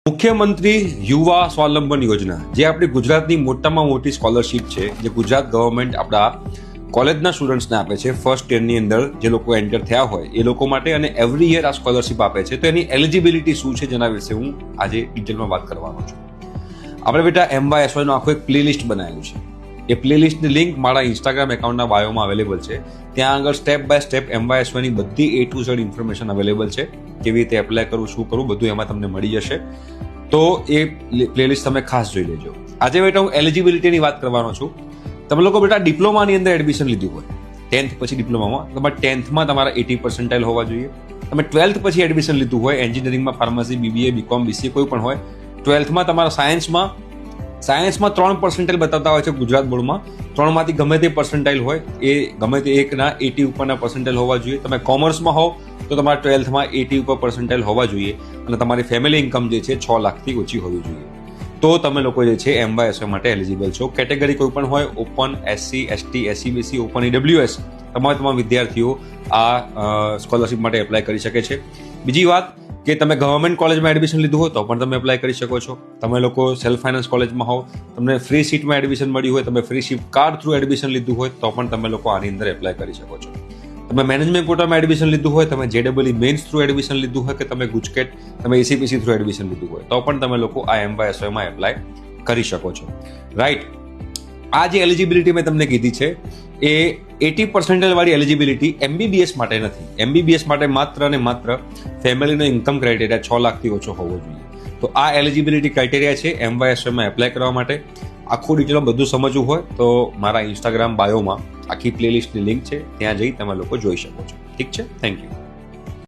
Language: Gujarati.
મુખ્યમંત્રી યુવા સ્વાવલંબન યોજના જે આપણી ગુજરાતની મોટામાં મોટી સ્કોલરશિપ છે, જે ગુજરાત ગવર્મેન્ટ આપણા કોલેજના સ્ટુડન્ટ્સને આપે છે ફર્સ્ટ યરની અંદર જે લોકો એન્ટર થયા હોય એ લોકો માટે, અને એવરી યર આ સ્કોલરશિપ આપે છે. તો એની એલિજિબિલિટી શું છે જેના વિશે હું આજે ડિટેલમાં વાત કરવાનો છું. આપણે બેટા MYSYનો આખો એક પ્લેલિસ્ટ બનાવ્યું છે. એ પ્લેલિસ્ટની લિંક મારા ઇન્સ્ટાગ્રામ એકાઉન્ટના બાયોમાં અવેલેબલ છે. ત્યાં આગળ સ્ટેપ બાય સ્ટેપ MYSYની બધી A to Z information available છે. કેવી રીતે એપ્લાય કરવું, શું કરવું, બધું એમાં તમને મળી જશે. તો એ પ્લેલિસ્ટ તમે ખાસ જોઈ લેજો. આજે બેટા હું એલિજિબિલિટીની વાત કરવાનો છું. તમે લોકો બેટા ડિપ્લોમાની અંદર એડમિશન લીધું હોય, 10th પછી ડિપ્લોમામાં, તમારે 10thમાં તમારા 80% હોવા જોઈએ. તમે 12th પછી એડમિશન લીધું હોય એન્જિનિયરિંગમાં, ફાર્મસી, BBA, BCom, BCA કોઈ પણ હોય, 12thમાં તમારા સાયન્સમાં 3% બતાવતા હોય છે ગુજરાત બોર્ડમાં. 3માંથી ગમે તે પર્સન્ટાઇલ હોય, એ ગમે તે એકના 80 ઉપરના પર્સન્ટાઇલ હોવા જોઈએ. તમે કોમર્સમાં હોવ તો તમારા 12thમાં 80 ઉપર પર્સન્ટાઇલ હોવા જોઈએ, અને તમારી ફેમિલી ઇન્કમ જે છે 6 લાખથી ઓછી હોવી જોઈએ. તો તમે લોકો જે છે MYSY માટે એલિજિબલ છો. કેટેગરી કોઈ પણ હોય, open, SC, ST, SC, BC, open EWS, તમામ વિદ્યાર્થીઓ આ સ્કોલરશિપ માટે એપ્લાય કરી શકે છે. બીજી વાત કે તમે ગવર્મેન્ટ કોલેજમાં એડમિશન લીધું હોય તો પણ તમે એપ્લાય કરી શકો છો. તમે લોકો સેલ્ફ ફાઇનાન્સ કોલેજમાં હોવ, તમને ફ્રી સીટમાં એડમિશન મળ્યું હોય, તમે free seat card through admission લીધું હોય તો પણ તમે લોકો આની અંદર એપ્લાય કરી શકો છો. તમે મેનેજમેન્ટ કોટામાં એડમિશન લીધું હોય, તમે JEE મેન્સ થ્રુ એડમિશન લીધું હોય, કે તમે ગુજકેટ, તમે ACPC થ્રુ એડમિશન લીધું હોય તો પણ તમે લોકો આ MYSYમાં એપ્લાય કરી શકો છો. રાઈટ. આ જે એલિજિબિલિટી મેં તમને કીધી છે એ 80% વાળી એલિજિબિલિટી MBBS માટે નથી. MBBS માટે માત્ર અને માત્ર ફેમિલીનો ઇન્કમ ક્રાઇટેરિયા 6 લાખથી ઓછો હોવો જોઈએ. તો આ એલિજિબિલિટી ક્રાઇટેરિયા છે MYSYમાં એપ્લાય કરવા માટે. આખું ડિટેલમાં બધું સમજવું હોય તો મારા ઇન્સ્ટાગ્રામ બાયોમાં આખી પ્લેલિસ્ટની લિંક છે, ત્યાં જઈ તમે લોકો જોઈ શકો છો. ઠીક છે? Thank you.